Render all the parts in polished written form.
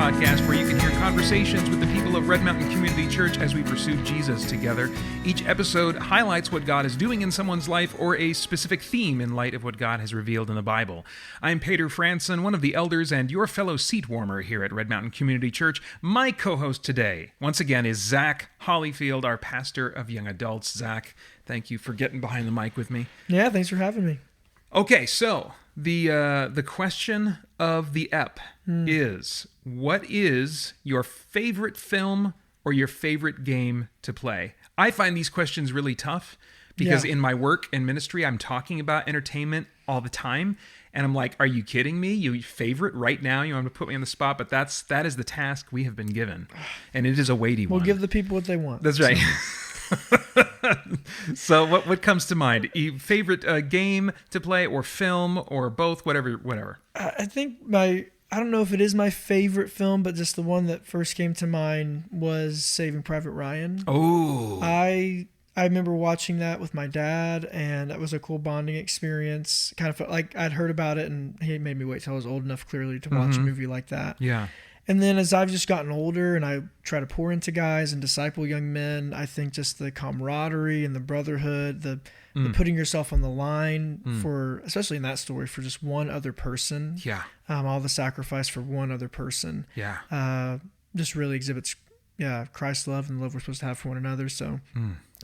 podcast where you can hear conversations with the people of Red Mountain Community Church as we pursue Jesus together. Each episode highlights what God is doing in someone's life or a specific theme in light of what God has revealed in the Bible. I'm Peter Franson, one of the elders and your fellow seat warmer here at Red Mountain Community Church. My co-host today, once again, is Zach Hollifield, our pastor of young adults. Zach, thank you for getting behind the mic with me. Yeah, thanks for having me. Okay, so the question of the ep is, what is your favorite film or your favorite game to play? I find these questions really tough because in my work and ministry, I'm talking about entertainment all the time. And I'm like, are you kidding me? You favorite right now? You want to put me on the spot? But that is the task we have been given. And it is a weighty one. We'll give the people what they want. That's right. So what comes to mind? Favorite game to play or film or both, whatever. I think I don't know if it is my favorite film, but just the one that first came to mind was Saving Private Ryan. Oh. I remember watching that with my dad, and that was a cool bonding experience. Kind of felt like I'd heard about it, and he made me wait till I was old enough, clearly, to watch a movie like that. Yeah. And then as I've just gotten older and I try to pour into guys and disciple young men, I think just the camaraderie and the brotherhood, the putting yourself on the line for, especially in that story, for just one other person. Yeah. All the sacrifice for one other person. Yeah. Just really exhibits, Christ's love and the love we're supposed to have for one another. So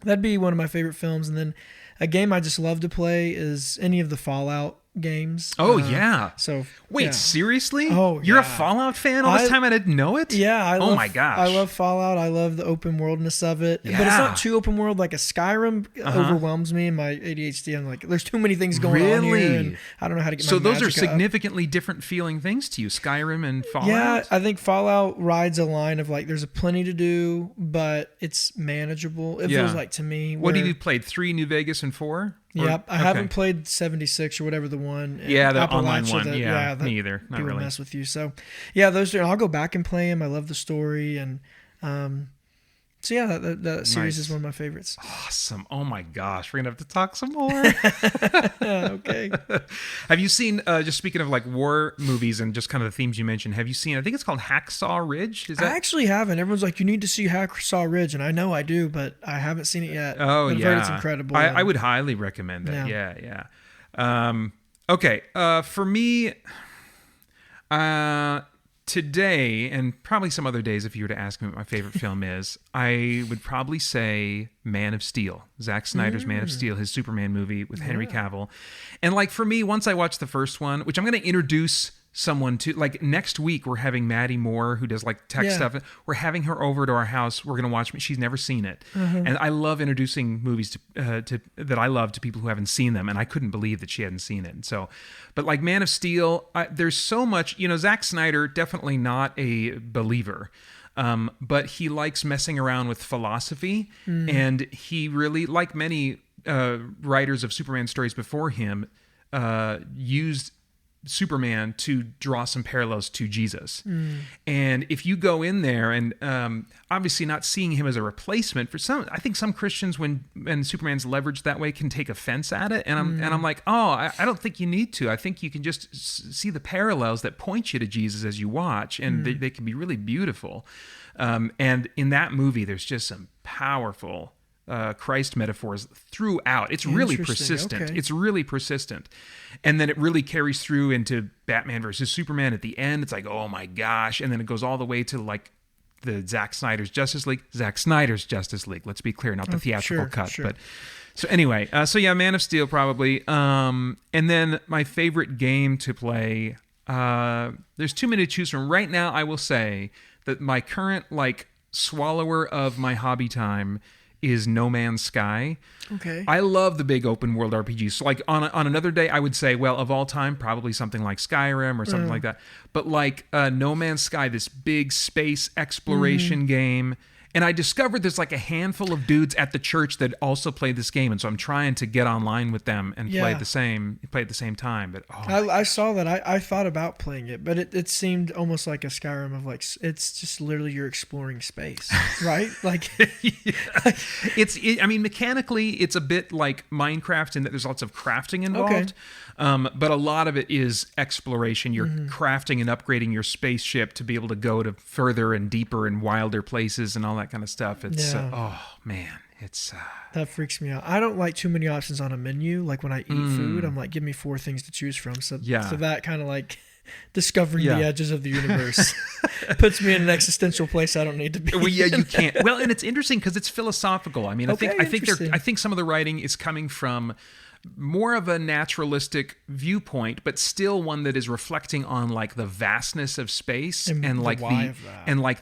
that'd be one of my favorite films. And then a game I just love to play is any of the Fallout games. Oh, yeah. So wait, seriously? Oh, you're a Fallout fan all this time? I didn't know it? Yeah. My gosh. I love Fallout. I love the open worldness of it. Yeah. But it's not too open world. Like a Skyrim overwhelms me and my ADHD. I'm like, there's too many things going on here, and I don't know how to get my So those are magic up. significantly different feeling things to you, Skyrim and Fallout? Yeah, I think Fallout rides a line of like, there's plenty to do, but it's manageable. It feels like to me. What have you played? 3, New Vegas, and 4? Yep. I haven't played 76 or whatever the one. Yeah, the online Appalachia one. Yeah, me either. Not people really. mess with you. So, yeah, those are. I'll go back and play them. I love the story, and so yeah, that series is one of my favorites. Awesome. Oh my gosh, we're gonna have to talk some more. Okay. Have you seen? Just speaking of like war movies and just kind of the themes you mentioned, have you seen? I think it's called Hacksaw Ridge. I actually haven't. Everyone's like, you need to see Hacksaw Ridge, and I know I do, but I haven't seen it yet. Oh, I've heard it's incredible. I would highly recommend it. Yeah. Okay. For me, today, and probably some other days, if you were to ask me what my favorite film is, I would probably say Man of Steel. Zack Snyder's Man of Steel, his Superman movie with Henry Cavill. And like for me, once I watched the first one, which I'm going to introduce someone to, like next week we're having Maddie Moore, who does like tech stuff. We're having her over to our house. We're going to watch. She's never seen it, and I love introducing movies to that I love to people who haven't seen them. And I couldn't believe that she hadn't seen it. And so, but like Man of Steel, there's so much. Zack Snyder, definitely not a believer. But he likes messing around with philosophy, and he really, like many writers of Superman stories before him, used Superman to draw some parallels to Jesus. And if you go in there and obviously not seeing him as a replacement for some, I think some Christians when Superman's leveraged that way can take offense at it. And I'm like, I don't think you need to. I think you can just see the parallels that point you to Jesus as you watch, and they can be really beautiful. And in that movie, there's just some powerful Christ metaphors throughout. It's really persistent. Okay. It's really persistent. And then it really carries through into Batman versus Superman at the end. It's like, oh my gosh. And then it goes all the way to like the Zack Snyder's Justice League. Let's be clear, not the theatrical cut. But so anyway, Man of Steel probably. And then my favorite game to play, there's too many to choose from. Right now, I will say that my current like swallower of my hobby time is No Man's Sky. Okay. I love the big open world RPGs. So like on another day, I would say, well, of all time, probably something like Skyrim or something like that. But like No Man's Sky, this big space exploration game, And I discovered there's like a handful of dudes at the church that also play this game, and so I'm trying to get online with them and play at the same time. But I saw that. I thought about playing it, but it seemed almost like a Skyrim of like it's just literally you're exploring space, right? Like, I mean, mechanically, it's a bit like Minecraft in that there's lots of crafting involved. But a lot of it is exploration. You're crafting and upgrading your spaceship to be able to go to further and deeper and wilder places and all that kind of stuff. It's oh man, it's that freaks me out. I don't like too many options on a menu. Like when I eat food, I'm like, give me 4 things to choose from. So that kind of like discovering the edges of the universe puts me in an existential place I don't need to be. Well, yeah, you can't. Well, and it's interesting because it's philosophical. I mean, I think some of the writing is coming from more of a naturalistic viewpoint, but still one that is reflecting on like the vastness of space and like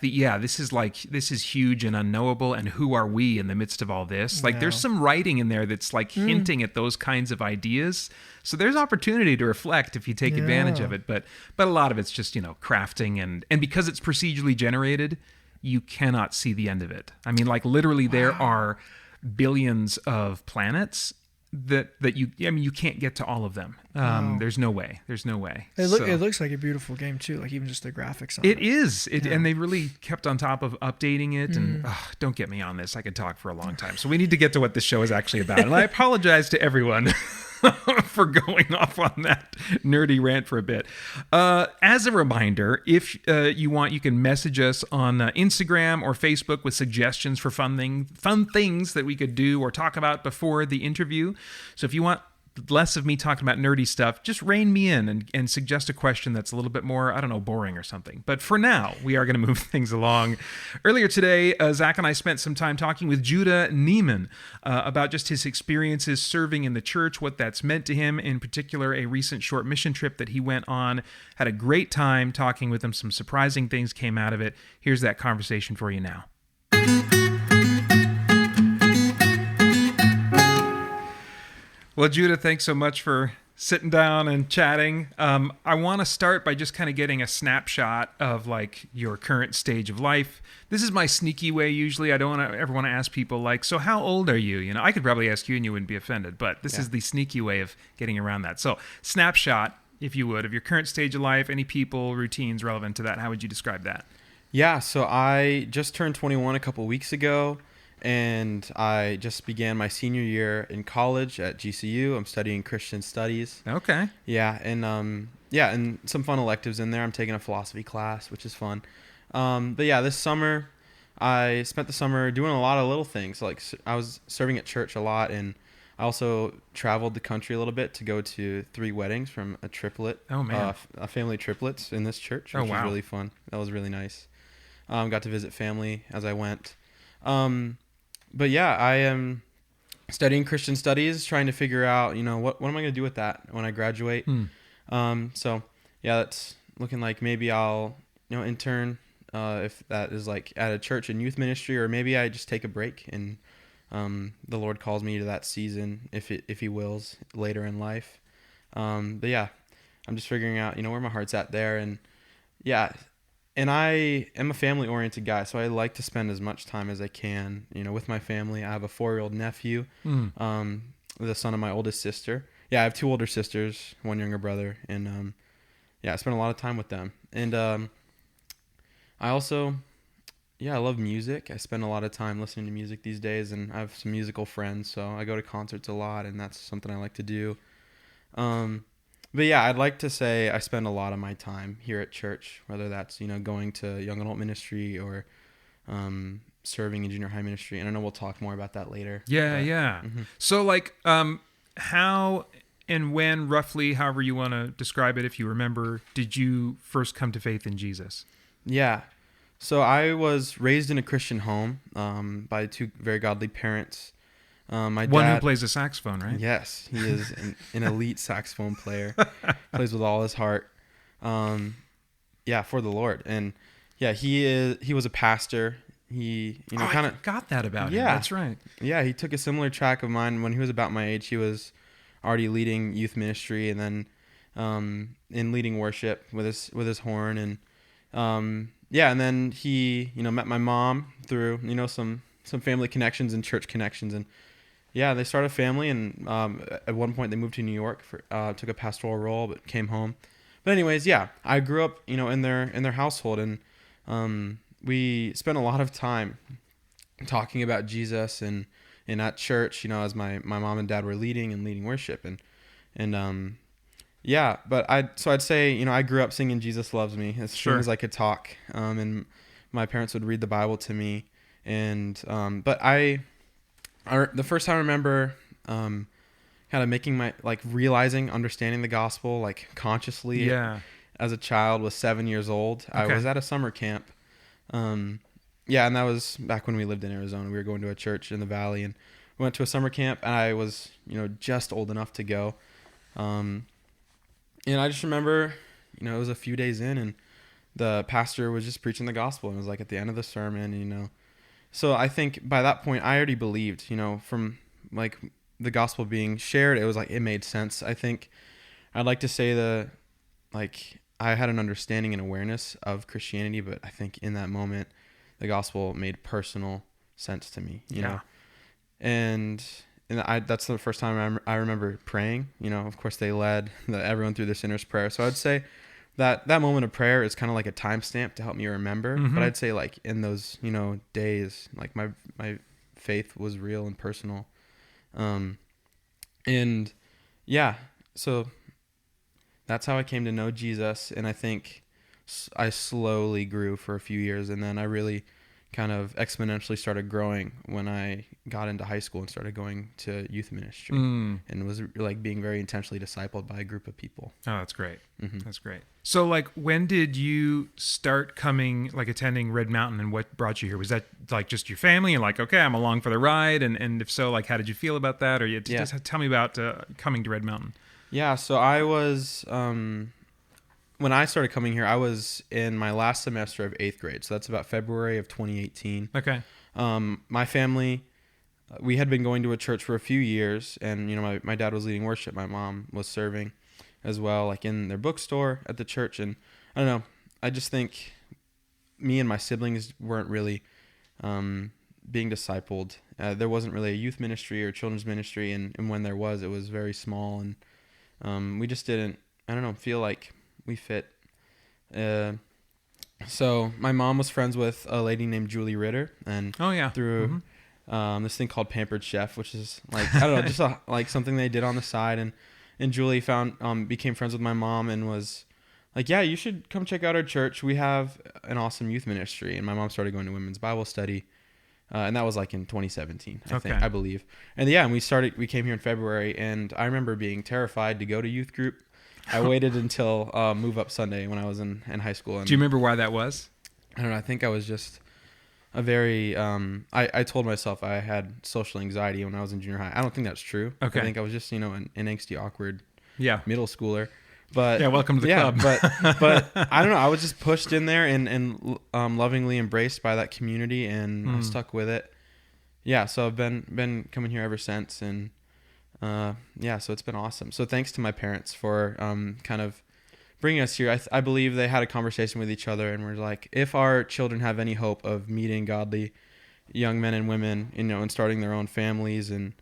this is huge and unknowable, and who are we in the midst of all this? Like there's some writing in there that's like hinting at those kinds of ideas. So there's opportunity to reflect if you take advantage of it, but a lot of it's just, crafting and because it's procedurally generated, you cannot see the end of it. I mean, like literally there are billions of planets that you can't get to all of them. There's no way. It looks like a beautiful game too, like even just the graphics on it. It is. And they really kept on top of updating it. And don't get me on this. I could talk for a long time. So we need to get to what this show is actually about. And I apologize to everyone for going off on that nerdy rant for a bit. As a reminder, if you want, you can message us on Instagram or Facebook with suggestions for fun things that we could do or talk about before the interview. So if you want less of me talking about nerdy stuff, just rein me in and suggest a question that's a little bit more, I don't know, boring or something. But for now, we are going to move things along. Earlier today, Zach and I spent some time talking with Judah Nieman about just his experiences serving in the church, what that's meant to him, in particular, a recent short mission trip that he went on. Had a great time talking with him. Some surprising things came out of it. Here's that conversation for you now. Well, Judah, thanks so much for sitting down and chatting. I want to start by just kind of getting a snapshot of like your current stage of life. This is my sneaky way usually. I don't ever want to ask people like, so how old are you? I could probably ask you and you wouldn't be offended, but this is the sneaky way of getting around that. So snapshot, if you would, of your current stage of life, any people, routines relevant to that. How would you describe that? Yeah, so I just turned 21 a couple weeks ago. And I just began my senior year in college at GCU. I'm studying Christian studies. Okay. Yeah, and some fun electives in there. I'm taking a philosophy class, which is fun. But yeah, this summer, I spent the summer doing a lot of little things. Like I was serving at church a lot, and I also traveled the country a little bit to go to 3 weddings from a triplet. Oh, man. A family of triplets in this church, which was really fun. That was really nice. Got to visit family as I went. But yeah, I am studying Christian studies, trying to figure out, what am I going to do with that when I graduate? So yeah, that's looking like maybe I'll, intern, if that is like at a church and youth ministry, or maybe I just take a break and, the Lord calls me to that season if he wills later in life. But yeah, I'm just figuring out, where my heart's at there. And yeah, and I am a family-oriented guy, so I like to spend as much time as I can, with my family. I have a 4-year-old nephew, the son of my oldest sister. Yeah, I have 2 older sisters, 1 younger brother, and I spend a lot of time with them. And I also, I love music. I spend a lot of time listening to music these days, and I have some musical friends, so I go to concerts a lot, and that's something I like to do. But yeah, I'd like to say I spend a lot of my time here at church, whether that's, going to young adult ministry or serving in junior high ministry. And I know we'll talk more about that later. Yeah. Mm-hmm. So like how and when, roughly, however you want to describe it, if you remember, did you first come to faith in Jesus? Yeah. So I was raised in a Christian home by 2 very godly parents. My dad, one who plays the saxophone, right? Yes, he is an elite saxophone player. Plays with all his heart. For the Lord. And yeah, he was a pastor. He I got that about him. That's right. Yeah, he took a similar track of mine when he was about my age. He was already leading youth ministry, and then in leading worship with his horn, and yeah, and then he, met my mom through, some family connections and church connections, and yeah, they started a family, and at one point they moved to New York for took a pastoral role, but came home. But anyways, yeah, I grew up, in their household, and we spent a lot of time talking about Jesus and at church, as my mom and dad were leading worship, and yeah, but I'd say, I grew up singing Jesus Loves Me as soon as I could talk, and my parents would read the Bible to me, and but the first time I remember kind of making understanding the gospel like consciously as a child was 7 years old. Okay. I was at a summer camp. Yeah, and that was back when we lived in Arizona. We were going to a church in the valley, and we went to a summer camp, and I was, just old enough to go. And I just remember, it was a few days in, and the pastor was just preaching the gospel, and it was like at the end of the sermon, So I think by that point I already believed, from like the gospel being shared, it was like it made sense. I think I'd like to say I had an understanding and awareness of Christianity, but I think in that moment the gospel made personal sense to me, you know. And that's the first time I remember praying. Of course they led everyone through the sinner's prayer. So I'd say that moment of prayer is kind of like a timestamp to help me remember. Mm-hmm. But I'd say like in those, days, like my faith was real and personal. And yeah, so that's how I came to know Jesus. And I think I slowly grew for a few years, and then I really kind of exponentially started growing when I got into high school and started going to youth ministry and was like being very intentionally discipled by a group of people. Oh, that's great. Mm-hmm. That's great. So like, when did you start attending Red Mountain, and what brought you here? Was that like just your family and like, okay, I'm along for the ride? And if so, like, how did you feel about that? Or just tell me about coming to Red Mountain. Yeah. So I was, when I started coming here, I was in my last semester of 8th grade. So that's about February of 2018. Okay. My family, we had been going to a church for a few years, and, my dad was leading worship. My mom was serving as well, like in their bookstore at the church. And I don't know, I just think me and my siblings weren't really being discipled. There wasn't really a youth ministry or children's ministry. And when there was, it was very small. And we just didn't, feel like we fit. So my mom was friends with a lady named Julie Ritter, and through this thing called Pampered Chef, which is like, I don't know, just like something they did on the side. And Julie became friends with my mom and was like, yeah, you should come check out our church. We have an awesome youth ministry. And my mom started going to women's Bible study. And that was like in 2017, I believe. And and we came here in February, and I remember being terrified to go to youth group. I waited until Move Up Sunday when I was in high school. And do you remember why that was? I don't know. I think I was just a very, I told myself I had social anxiety when I was in junior high. I don't think that's true. Okay. I think I was just, an angsty, awkward middle schooler. But welcome to the club. but I don't know. I was just pushed in there and lovingly embraced by that community, and I stuck with it. Yeah. So I've been coming here ever since, and so it's been awesome. So thanks to my parents for kind of bringing us here. I believe they had a conversation with each other and were like, if our children have any hope of meeting godly young men and women, and starting their own families and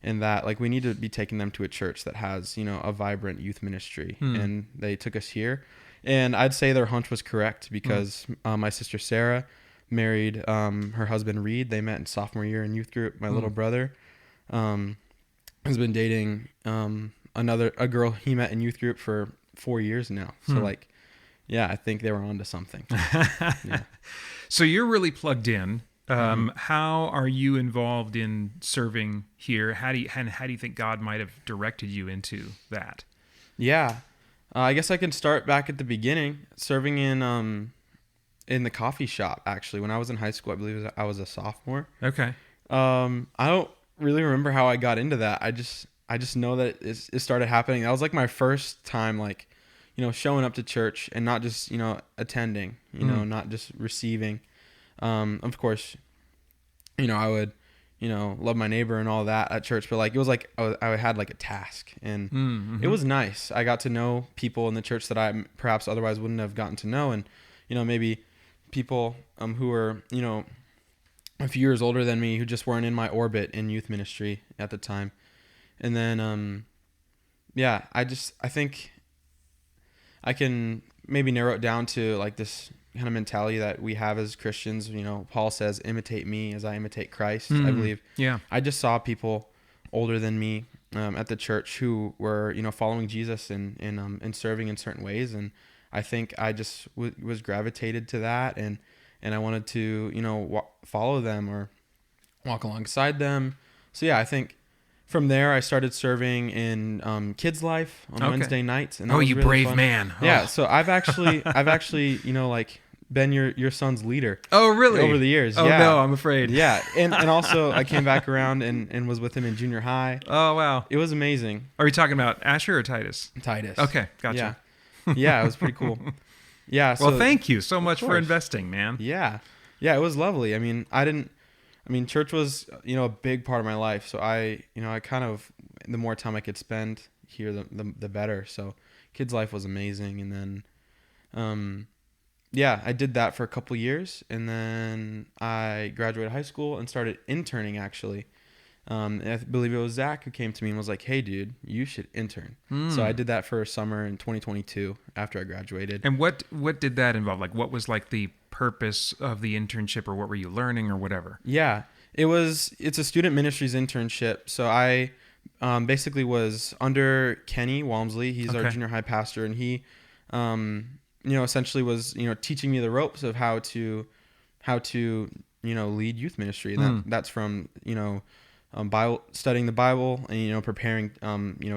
that, like, we need to be taking them to a church that has, a vibrant youth ministry. And they took us here, and I'd say their hunch was correct, because my sister Sarah married her husband Reed. They met in sophomore year in youth group. My little brother has been dating a girl he met in youth group for 4 years now. So I think they were onto something. Yeah. So you're really plugged in. How are you involved in serving here? How do you think God might have directed you into that? Yeah. I guess I can start back at the beginning, serving in the coffee shop. Actually, when I was in high school, I believe I was a sophomore. Okay. I don't really remember how I got into that. I just know that it started happening. That was like my first time, like, showing up to church and not just, attending, not just receiving. Of course, I would, love my neighbor and all that at church, but like, it was like, I had like a task, and it was nice. I got to know people in the church that I perhaps otherwise wouldn't have gotten to know. And, maybe people who were, a few years older than me who just weren't in my orbit in youth ministry at the time. And then, I think I can maybe narrow it down to like this kind of mentality that we have as Christians. Paul says, imitate me as I imitate Christ, I believe. Yeah. I just saw people older than me at the church who were, following Jesus and serving in certain ways. And I think I just was gravitated to that. And I wanted to, follow them or walk alongside them. So yeah, I think from there I started serving in kids' life on Wednesday nights. And you really brave fun. Man! Yeah, so I've actually been your son's leader. Oh, really? Over the years. Oh yeah. no, I'm afraid. Yeah, and also I came back around and was with him in junior high. Oh wow, it was amazing. Are we talking about Asher or Titus? Titus. Okay, gotcha. Yeah, it was pretty cool. Yeah. So, well, thank you so much for investing, man. Yeah, it was lovely. I mean, church was, a big part of my life. So I kind of, the more time I could spend here, the better. So kids' life was amazing. And then, I did that for a couple years. And then I graduated high school and started interning, actually. And I believe it was Zach who came to me and was like, hey, dude, you should intern. So I did that for a summer in 2022 after I graduated. And what did that involve? Like, what was like the purpose of the internship, or what were you learning or whatever? Yeah, it's a student ministries internship. So I basically was under Kenny Walmsley. He's our junior high pastor. And he, essentially was, teaching me the ropes of how to lead youth ministry. And that's from, Bible, studying the Bible and, preparing,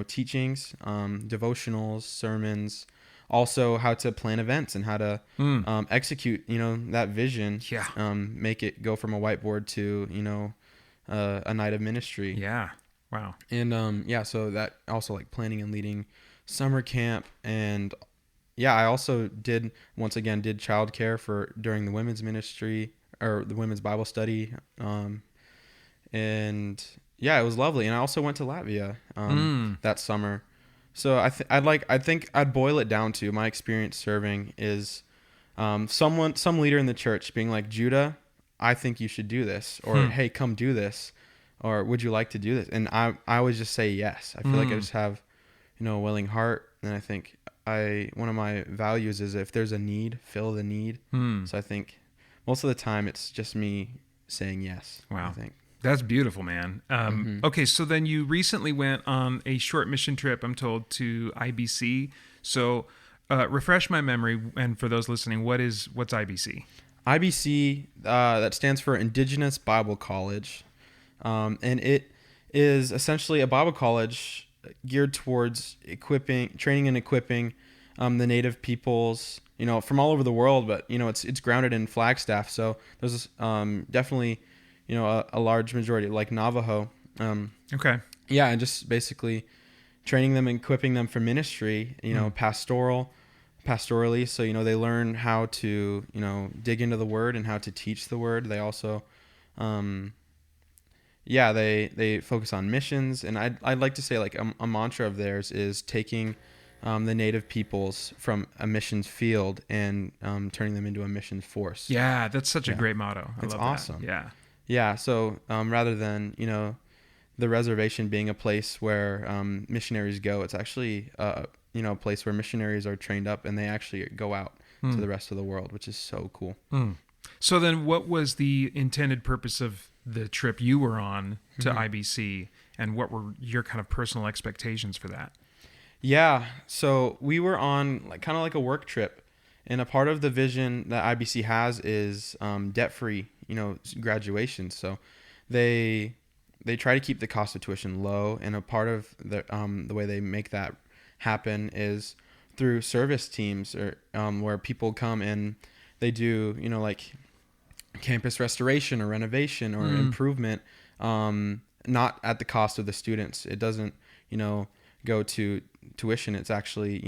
teachings, devotionals, sermons, also how to plan events and how to execute, that vision, make it go from a whiteboard to, a night of ministry. Yeah. Wow. And, so that also like planning and leading summer camp. And I also did childcare during the women's ministry or the women's Bible study. And it was lovely. And I also went to Latvia that summer. So I think I'd boil it down to my experience serving is some leader in the church being like, Judah, I think you should do this, or hey, come do this, or would you like to do this? And I always just say yes. I feel like I just have a willing heart, and I think one of my values is if there's a need, fill the need. So I think most of the time it's just me saying yes. Wow. I think. That's beautiful, man. Okay, so then you recently went on a short mission trip, I'm told, to IBC. So refresh my memory, and for those listening, what's IBC? IBC, that stands for Indigenous Bible College, and it is essentially a Bible college geared towards training and equipping the native peoples, from all over the world, but it's grounded in Flagstaff. So there's definitely a large majority like Navajo. Okay. Yeah, and just basically training them and equipping them for ministry, pastorally. So, they learn how to, dig into the word and how to teach the word. They also, they focus on missions. And I'd like to say like a mantra of theirs is taking the native peoples from a missions field and turning them into a missions force. Yeah, that's such a great motto. It's awesome. That. Yeah. Yeah, so rather than, the reservation being a place where missionaries go, it's actually, a place where missionaries are trained up and they actually go out to the rest of the world, which is so cool. So then what was the intended purpose of the trip you were on to IBC, and what were your kind of personal expectations for that? Yeah, so we were on kind of like a work trip, and a part of the vision that IBC has is debt-free graduation. So they try to keep the cost of tuition low, and a part of the way they make that happen is through service teams, or where people come and they do like campus restoration or renovation or improvement, not at the cost of the students. It doesn't go to tuition. It's actually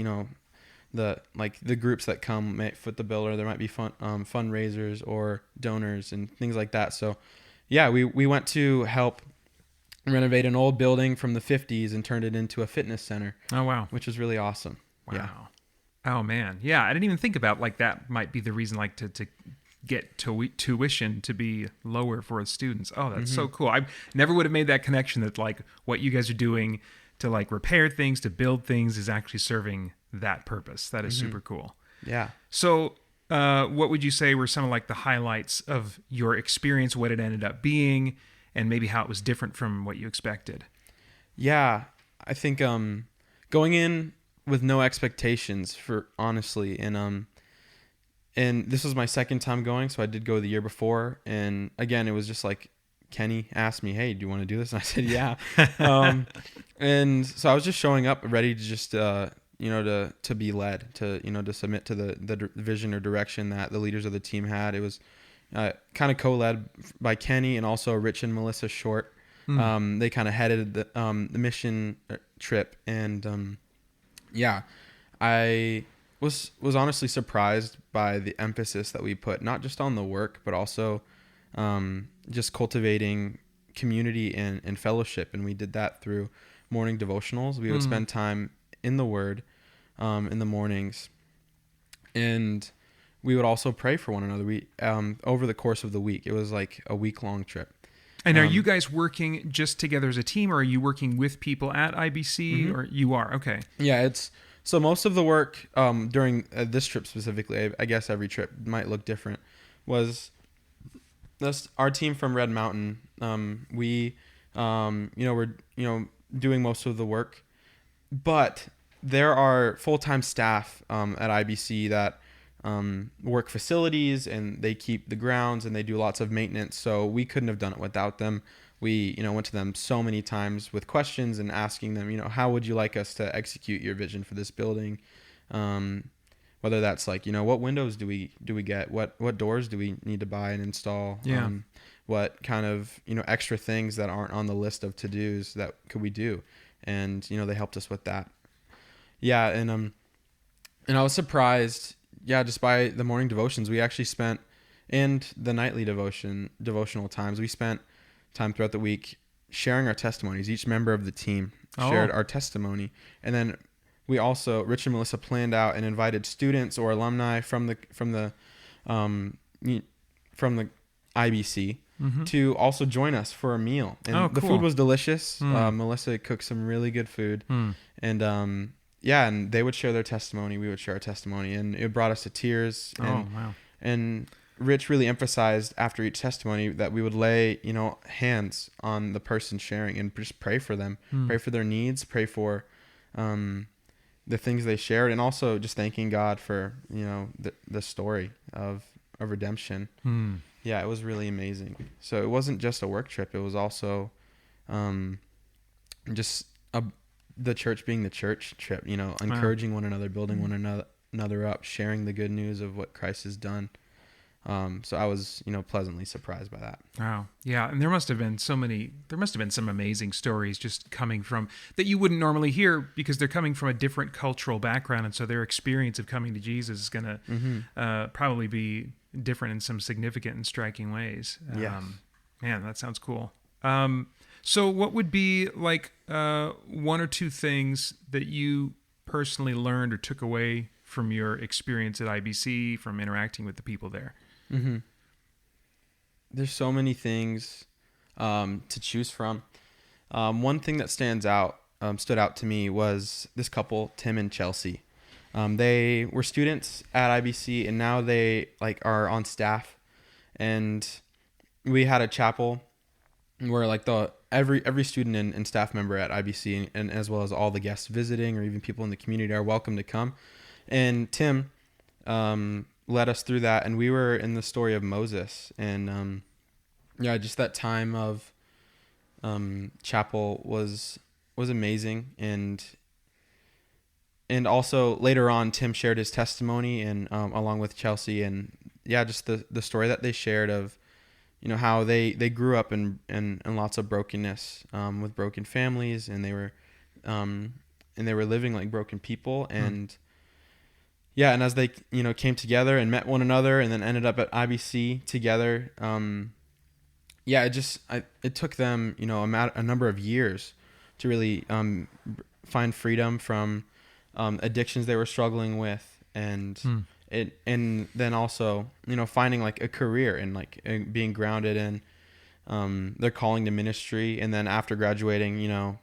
the groups that come may foot the bill, or there might be fundraisers or donors and things like that. So we went to help renovate an old building from the 50s and turned it into a fitness center. Oh, wow. Which was really awesome. Wow. Yeah. Oh, man. Yeah, I didn't even think about that might be the reason to get tuition to be lower for its students. Oh, that's so cool. I never would have made that connection that like what you guys are doing to like repair things, to build things is actually serving that purpose. That is super cool. Yeah. So what would you say were some of like the highlights of your experience, what it ended up being, and maybe how it was different from what you expected? Yeah, I think going in with no expectations, for honestly, and this was my second time going, so I did go the year before, and again, it was just like Kenny asked me, "Hey, do you want to do this?" And I said, "Yeah." And so I was just showing up ready to just to be led, to submit to the vision or direction that the leaders of the team had. It was kind of co-led by Kenny and also Rich and Melissa Short. They kind of headed the mission trip, and I was honestly surprised by the emphasis that we put, not just on the work, but also just cultivating community and fellowship. And we did that through morning devotionals. We would spend time in the Word in the mornings, and we would also pray for one another. We over the course of the week, it was like a week-long trip. And are you guys working just together as a team, or are you working with people at IBC, or you are? Okay. Yeah, so most of the work during this trip specifically, I guess every trip might look different, was this our team from Red Mountain. We we're doing most of the work, but there are full-time staff at IBC that work facilities, and they keep the grounds, and they do lots of maintenance. So we couldn't have done it without them. We, went to them so many times with questions and asking them, how would you like us to execute your vision for this building? Whether that's like, what windows do we get? What doors do we need to buy and install? Yeah. What kind of, extra things that aren't on the list of to-dos that could we do? And, they helped us with that. Yeah. And I was surprised, just by the morning devotions we actually spent, and the nightly devotional times. We spent time throughout the week sharing our testimonies. Each member of the team shared our testimony. And then we also, Rich and Melissa, planned out and invited students or alumni from the IBC to also join us for a meal. And the food was delicious. Melissa cooked some really good food. And and they would share their testimony. We would share our testimony, and it brought us to tears. And Rich really emphasized after each testimony that we would lay, hands on the person sharing and just pray for them, pray for their needs, pray for the things they shared, and also just thanking God for, the story of redemption. Yeah, it was really amazing. So it wasn't just a work trip. It was also the church being the church trip, encouraging one another, building one another up, sharing the good news of what Christ has done. So I was, pleasantly surprised by that. Wow. Yeah. And there must have been some amazing stories just coming from that you wouldn't normally hear, because they're coming from a different cultural background. And so their experience of coming to Jesus is going to probably be different in some significant and striking ways. Man, that sounds cool. So what would be like one or two things that you personally learned or took away from your experience at IBC, from interacting with the people there? There's so many things to choose from. One thing that stood out to me was this couple, Tim and Chelsea. They were students at IBC, and now they are on staff. And we had a chapel where every student and staff member at IBC, and as well as all the guests visiting or even people in the community, are welcome to come. And Tim led us through that, and we were in the story of Moses, and just that time of chapel was amazing. And also later on, Tim shared his testimony, and along with Chelsea, and just the story that they shared of how they grew up in lots of brokenness, with broken families, and they were living like broken people. And and as they came together and met one another, and then ended up at IBC together, it took them a number of years to really find freedom from addictions they were struggling with, and and then also, finding like a career and like being grounded in their calling to ministry. And then after graduating,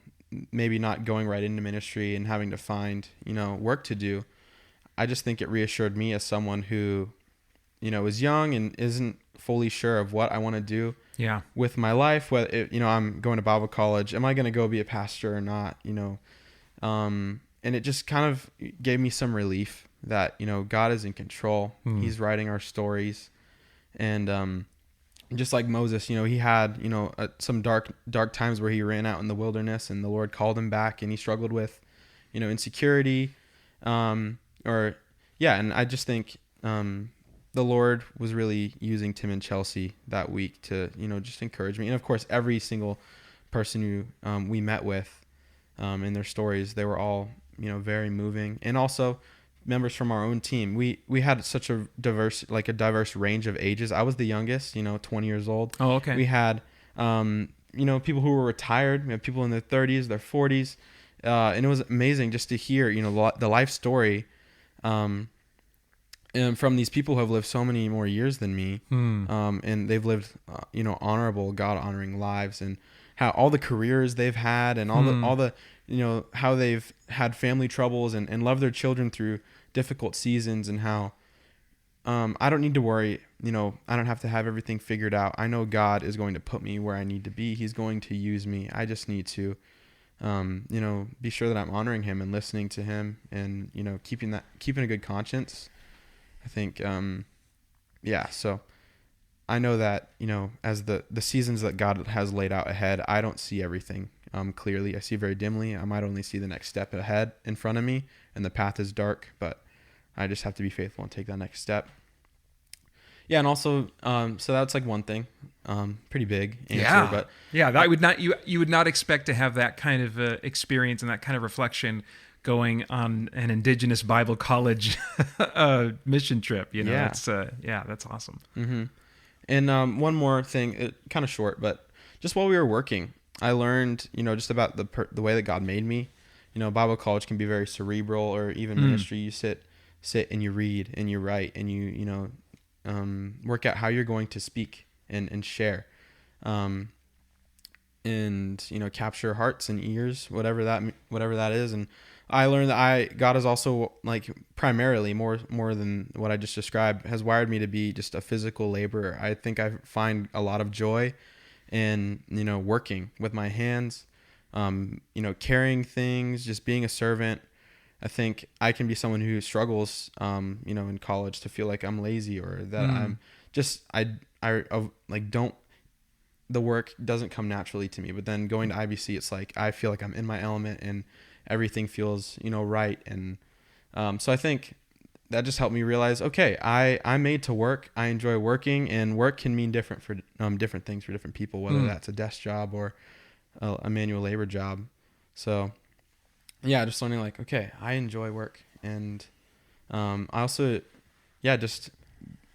maybe not going right into ministry and having to find, work to do. I just think it reassured me as someone who, is young and isn't fully sure of what I want to do with my life. Whether I'm going to Bible college, am I going to go be a pastor or not? And it just kind of gave me some relief that, God is in control. He's writing our stories. And just like Moses, he had, some dark times where he ran out in the wilderness and the Lord called him back, and he struggled with, insecurity. And I just think the Lord was really using Tim and Chelsea that week to, just encourage me. And of course, every single person who we met with in their stories, they were all, very moving. And also members from our own team. We had such a diverse range of ages. I was the youngest, 20 years old. Oh, okay. We had, people who were retired. We had people in their 30s, their 40s. And it was amazing just to hear, the life story and from these people who have lived so many more years than me. And they've lived, honorable, God-honoring lives, and how all the careers they've had, and all the how they've had family troubles and love their children through difficult seasons, and how I don't need to worry. I don't have to have everything figured out. I know God is going to put me where I need to be. He's going to use me. I just need to, be sure that I'm honoring Him and listening to Him, and keeping a good conscience. I think, So I know that as the seasons that God has laid out ahead, I don't see everything clearly. I see very dimly. I might only see the next step ahead in front of me, and the path is dark, but I just have to be faithful and take that next step. Yeah, and also, so that's like one thing, pretty big answer, but you would not expect to have that kind of experience and that kind of reflection going on an Indigenous Bible College mission trip. It's that's awesome. Mm-hmm. And one more thing, kind of short, but just while we were working, I learned, just about the way that God made me. Bible college can be very cerebral, or even ministry. You sit and you read and you write and you work out how you're going to speak and share, and capture hearts and ears, whatever that is. And I learned that God is also, like, primarily more than what I just described, has wired me to be just a physical laborer. I think I find a lot of joy in, working with my hands, carrying things, just being a servant. I think I can be someone who struggles, in college, to feel like I'm lazy, or that I'm just, the work doesn't come naturally to me. But then going to IBC, it's like, I feel like I'm in my element and everything feels, right. And so I think that just helped me realize, okay, I'm made to work. I enjoy working, and work can mean different things for different people, whether that's a desk job or a manual labor job. So yeah, just learning, like, okay, I enjoy work. And I also, just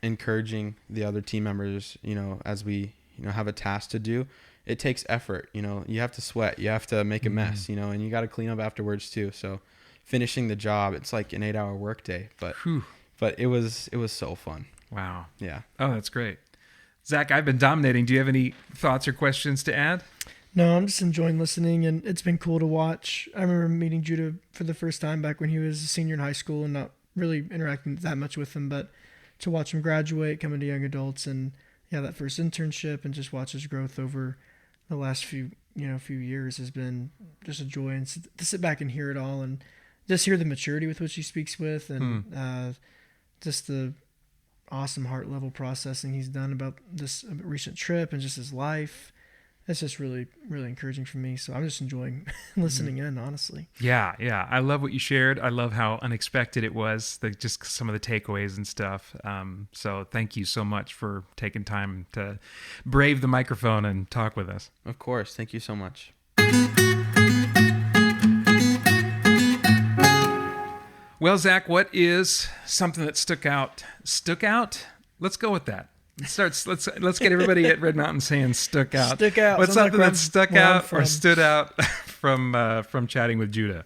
encouraging the other team members, as we, have a task to do. It takes effort, you have to sweat, you have to make a mess, and you got to clean up afterwards too. So finishing the job, it's like an 8-hour workday, but it was so fun. Wow. Yeah. Oh, that's great. Zach, I've been dominating. Do you have any thoughts or questions to add? No, I'm just enjoying listening, and it's been cool to watch. I remember meeting Judah for the first time back when he was a senior in high school, and not really interacting that much with him, but to watch him graduate, come into young adults, and that first internship, and just watch his growth over the last few years has been just a joy. And to sit back and hear it all, and just hear the maturity with which he speaks with, and just the awesome heart level processing he's done about this recent trip and just his life. It's just really, really encouraging for me. So I'm just enjoying listening in, honestly. Yeah. I love what you shared. I love how unexpected it was, just some of the takeaways and stuff. So thank you so much for taking time to brave the microphone and talk with us. Of course. Thank you so much. Well, Zach, what is something that stuck out? Let's go with that. Let's get everybody at Red Mountain saying stuck out. Stuck out. What's something that stuck out or stood out from chatting with Judah?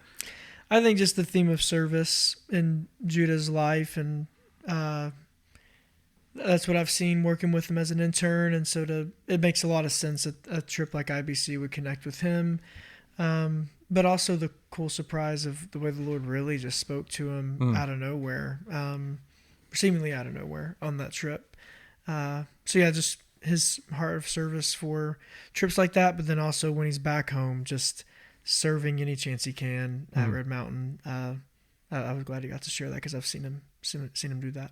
I think just the theme of service in Judah's life, and That's what I've seen working with him as an intern, and so it makes a lot of sense that a trip like IBC would connect with him. But also the cool surprise of the way the Lord really just spoke to him out of nowhere, seemingly out of nowhere on that trip. So yeah, just his heart of service for trips like that, but then also when he's back home, just serving any chance he can at Red Mountain. I was glad he got to share that because I've seen him do that.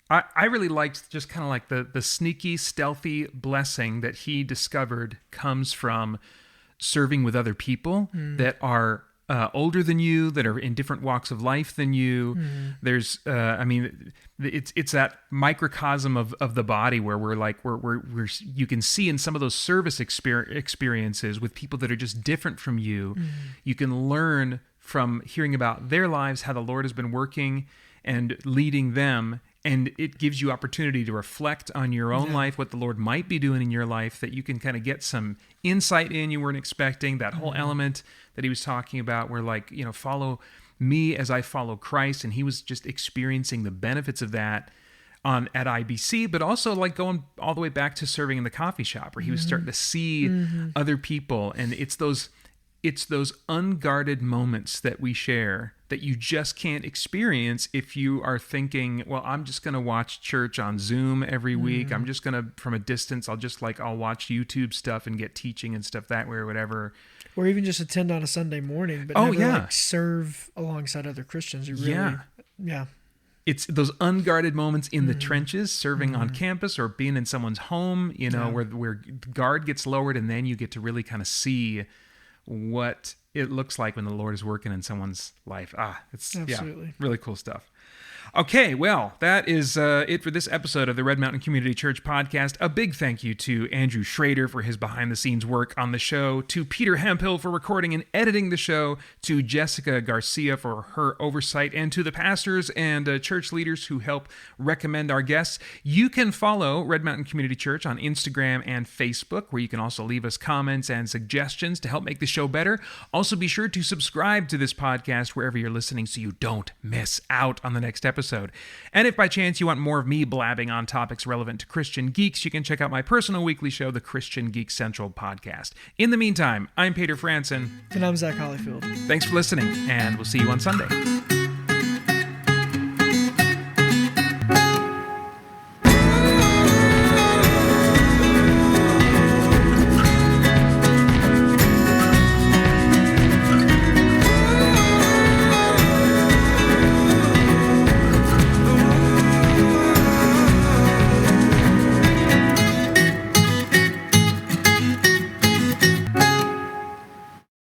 I really liked just kind of like the sneaky, stealthy blessing that he discovered comes from serving with other people that are older than you, that are in different walks of life than you. There's, it's that microcosm of the body where we're you can see in some of those service experiences with people that are just different from you. You can learn from hearing about their lives, how the Lord has been working and leading them. And it gives you opportunity to reflect on your own life, what the Lord might be doing in your life, that you can kind of get some insight in you weren't expecting. That whole element that he was talking about where follow me as I follow Christ. And he was just experiencing the benefits of that at IBC, but also like going all the way back to serving in the coffee shop where he was starting to see other people. And it's those unguarded moments that we share that you just can't experience if you are thinking, well, I'm just going to watch church on Zoom every week. I'm just going to, from a distance, I'll watch YouTube stuff and get teaching and stuff that way or whatever. Or even just attend on a Sunday morning, but never serve alongside other Christians. You really, It's those unguarded moments in the trenches, serving on campus or being in someone's home, where guard gets lowered and then you get to really kind of see what it looks like when the Lord is working in someone's life. It's really cool stuff. Okay, well, that is it for this episode of the Red Mountain Community Church podcast. A big thank you to Andrew Schrader for his behind-the-scenes work on the show, to Peter Hemphill for recording and editing the show, to Jessica Garcia for her oversight, and to the pastors and church leaders who help recommend our guests. You can follow Red Mountain Community Church on Instagram and Facebook, where you can also leave us comments and suggestions to help make the show better. Also, be sure to subscribe to this podcast wherever you're listening so you don't miss out on the next episode. And if by chance you want more of me blabbing on topics relevant to Christian geeks, you can check out my personal weekly show, the Christian Geek Central podcast. In the meantime, I'm Peter Franson. And I'm Zach Hollifield. Thanks for listening, and we'll see you on Sunday.